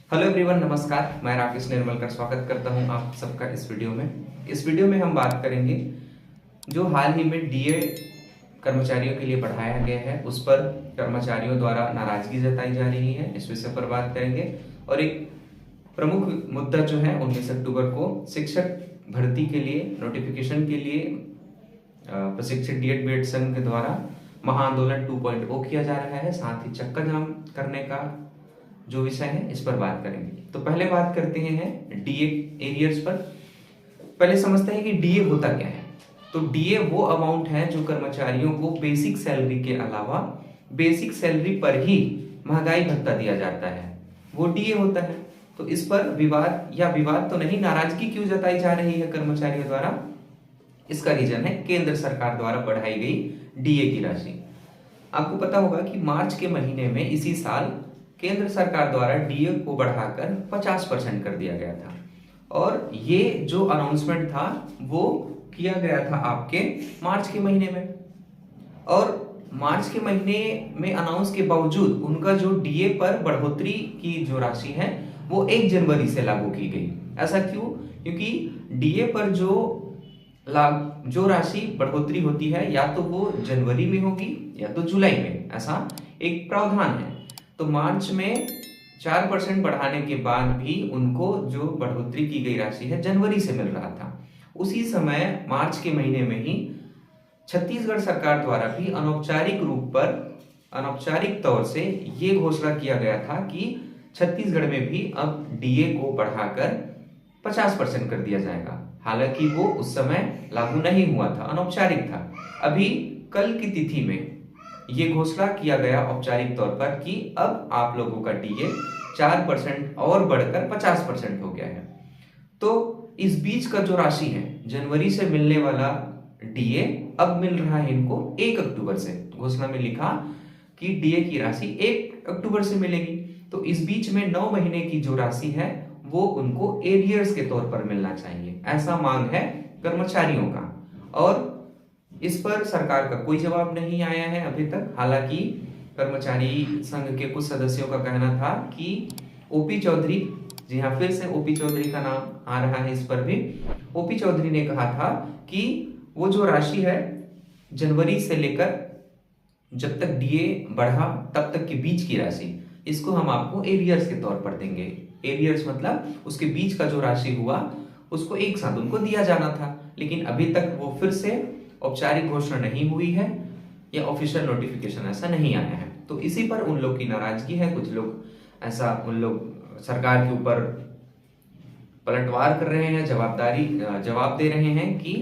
Hello everyone, नमस्कार। मैं राकेश निर्मलकर स्वागत करता हूं आप सबका इस वीडियो में। इस वीडियो में हम बात करेंगे जो हाल ही में डीए कर्मचारियों के लिए बढ़ाया गया है, उस पर कर्मचारियों द्वारा नाराजगी जताई जा रही है, इस विषय पर बात करेंगे। और एक प्रमुख मुद्दा जो है 19 अक्टूबर को शिक्षक भर्ती के लिए नोटिफिकेशन के लिए प्रशिक्षित डीएड बीएड संघ के द्वारा महाआंदोलन 2.0 किया जा रहा है। साथ ही चक्का जाम करने का जो विषय है इस पर बात करेंगे। तो पहले बात करते हैं डीए एरियर्स पर। पहले समझते हैं कि डीए होता क्या है। तो डीए वो अमाउंट है जो कर्मचारियों को बेसिक सैलरी के अलावा बेसिक सैलरी पर ही महंगाई भत्ता दिया जाता है, वो डीए होता है। तो इस पर विवाद तो नहीं, नाराजगी क्यों जताई जा रही है कर्मचारियों द्वारा? इसका रीजन है केंद्र सरकार द्वारा बढ़ाई गई डीए की राशि। आपको पता होगा कि मार्च के महीने में इसी साल केंद्र सरकार द्वारा डीए को बढ़ाकर 50% कर दिया गया था। और ये जो अनाउंसमेंट था वो किया गया था आपके मार्च के महीने में। और मार्च के महीने में अनाउंस के बावजूद उनका जो डीए पर बढ़ोतरी की जो राशि है वो 1 जनवरी से लागू की गई। ऐसा क्यों? क्योंकि डीए पर जो राशि बढ़ोतरी होती है या तो वो जनवरी में होगी या तो जुलाई में, ऐसा एक प्रावधान है। तो मार्च में 4% बढ़ाने के बाद भी उनको जो बढ़ोतरी की गई राशि है जनवरी से मिल रहा था। उसी समय मार्च के महीने में ही छत्तीसगढ़ सरकार द्वारा भी अनौपचारिक तौर से ये घोषणा किया गया था कि छत्तीसगढ़ में भी अब डीए को बढ़ाकर 50% कर दिया जाएगा। हालांकि वो उस समय लागू नहीं हुआ था, अनौपचारिक था। अभी कल की तिथि में ये घोषणा किया गया औपचारिक तौर पर कि अब आप लोगों का डीए 4% और बढ़कर 50% हो गया है। तो इस बीच का जो राशि है जनवरी से मिलने वाला डीए अब मिल रहा है इनको 1 अक्टूबर से। घोषणा में लिखा कि डीए की राशि 1 अक्टूबर से मिलेगी। तो इस बीच में 9 महीने की जो राशि है वो उनको एरियर्स के तौर पर मिलना चाहिए, ऐसा मांग है कर्मचारियों का। और इस पर सरकार का कोई जवाब नहीं आया है अभी तक। हालांकि कर्मचारी संघ के कुछ सदस्यों का कहना था कि ओपी चौधरी, जी हाँ, फिर से ओपी चौधरी का नाम आ रहा है इस पर भी। ओपी चौधरी ने कहा था कि वो जो राशि है जनवरी से लेकर जब तक डीए बढ़ा तब तक के बीच की राशि, इसको हम आपको एरियर्स के तौर पर देंगे। एरियर्स मतलब उसके बीच का जो राशि हुआ उसको एक साथ उनको दिया जाना था। लेकिन अभी तक वो फिर से औपचारिक घोषणा नहीं हुई है या ऑफिशियल नोटिफिकेशन ऐसा नहीं आया है। तो इसी पर उन लोग की नाराजगी है। कुछ लोग उन लोग सरकार के ऊपर पलटवार कर रहे हैं, जवाब दे रहे हैं कि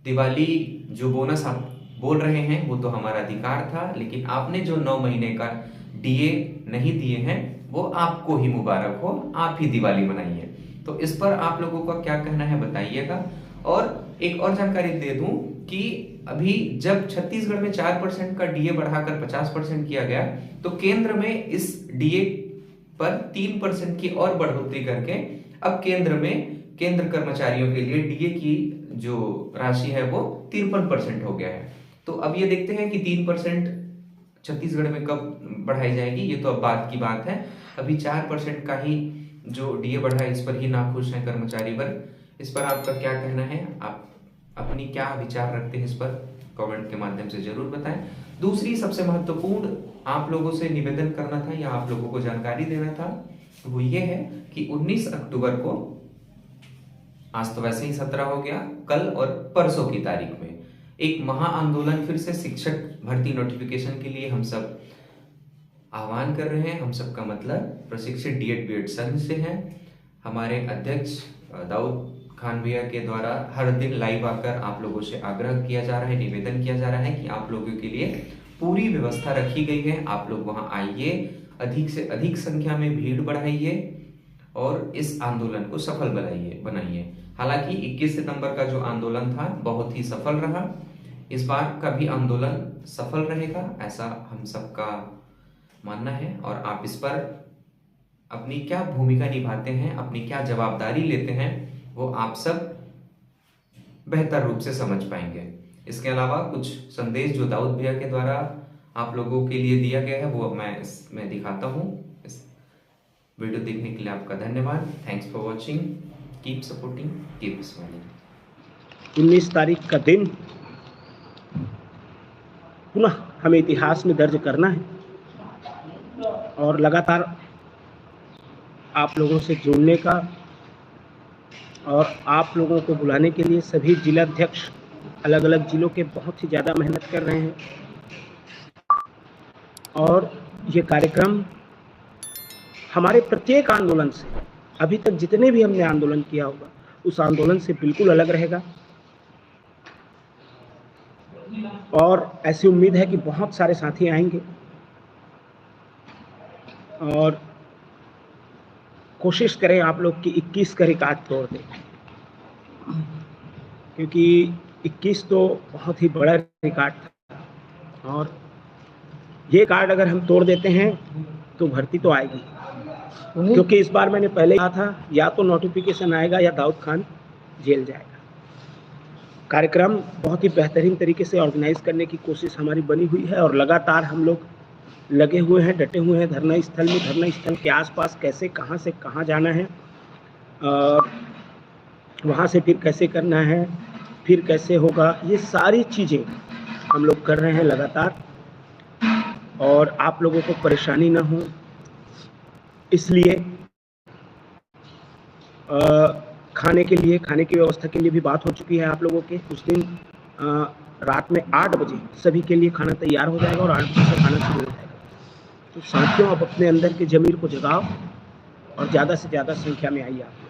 दिवाली जो बोनस आप बोल रहे हैं वो तो हमारा अधिकार था, लेकिन आपने जो 9 महीने का डीए नहीं दिए हैं वो आपको ही मुबारक हो, आप ही दिवाली मनाइए। तो इस पर आप लोगों का क्या कहना है बताइएगा। और एक और जानकारी दे दूं कि अभी जब छत्तीसगढ़ में 4% का डीए बढ़ाकर 50% किया गया तो केंद्र में इस डीए पर 3% की और बढ़ोतरी करके अब केंद्र कर्मचारियों के लिए डीए की जो राशि है वो 53% हो गया है। तो अब ये देखते हैं कि 3% छत्तीसगढ़ में कब बढ़ाई जाएगी, ये तो अब बात की बात है। अभी 4% का ही जो डीए बढ़ा है इस पर ही नाखुश है कर्मचारी वर्ग। इस पर आपका क्या कहना है? आप अपनी क्या विचार रखते हैं इस पर कमेंट के माध्यम से जरूर बताएं। दूसरी सबसे महत्वपूर्ण आप लोगों से निवेदन करना था या आप लोगों को जानकारी देना था वो ये है कि 19 अक्टूबर को, आज तो वैसे ही 17 हो गया, कल और परसों की तारीख में एक महाआंदोलन फिर से शिक्षक भर्ती नोटिफिकेशन के लिए हम सब आह्वान कर रहे हैं। हम सब का मतलब प्रशिक्षित डीएड बीएड संघ से है। हमारे अध्यक्ष दाऊद खान भैया के द्वारा हर दिन लाइव आकर आप लोगों से आग्रह किया जा रहा है, निवेदन किया जा रहा है कि आप लोगों के लिए पूरी व्यवस्था रखी गई है। आप लोग वहां आइए, अधिक से अधिक संख्या में भीड़ बढ़ाइए और इस आंदोलन को सफल बनाइए। हालांकि 21 सितंबर का जो आंदोलन था बहुत ही सफल रहा। इस बार का भी आंदोलन सफल रहेगा ऐसा हम सबका मानना है। और आप इस पर अपनी क्या भूमिका निभाते हैं, अपनी क्या जवाबदारी लेते हैं, वो आप सब बेहतर रूप से समझ पाएंगे। इसके अलावा कुछ संदेश जो दाऊद भैया के द्वारा आप लोगों के लिए दिया गया है वो मैं इसमें दिखाता हूँ। वीडियो देखने के लिए आपका धन्यवाद। Thanks for watching, keep supporting, keep smiling. 19 तारीख का दिन पुनः हमें इतिहास में दर्ज करना है और लगातार आप लोगों से जुड़ने का और आप लोगों को बुलाने के लिए सभी जिलाध्यक्ष अलग अलग जिलों के बहुत ही ज़्यादा मेहनत कर रहे हैं और ये कार्यक्रम हमारे प्रत्येक आंदोलन से, अभी तक जितने भी हमने आंदोलन किया होगा उस आंदोलन से बिल्कुल अलग रहेगा और ऐसी उम्मीद है कि बहुत सारे साथी आएंगे और कोशिश करें आप लोग कि 21 का रिकॉर्ड तोड़ दें, क्योंकि 21 तो बहुत ही बड़ा रिकॉर्ड था और ये कार्ड अगर हम तोड़ देते हैं तो भर्ती तो आएगी, क्योंकि इस बार मैंने पहले कहा था या तो नोटिफिकेशन आएगा या दाऊद खान जेल जाएगा। कार्यक्रम बहुत ही बेहतरीन तरीके से ऑर्गेनाइज करने की कोशिश हमारी बनी हुई है और लगातार हम लोग लगे हुए हैं, डटे हुए हैं धरना स्थल में, धरना स्थल के आसपास कैसे कहां से कहां जाना है, वहां से फिर कैसे करना है, फिर कैसे होगा, ये सारी चीज़ें हम लोग कर रहे हैं लगातार और आप लोगों को परेशानी ना हो इसलिए खाने की व्यवस्था के लिए भी बात हो चुकी है आप लोगों के। उस दिन रात में 8 बजे सभी के लिए खाना तैयार हो जाएगा और 8 बजे से खाना शुरू हो जाएगा। तो साथियों, आप अपने अंदर के ज़मीर को जगाओ और ज़्यादा से ज़्यादा संख्या में आइए आप।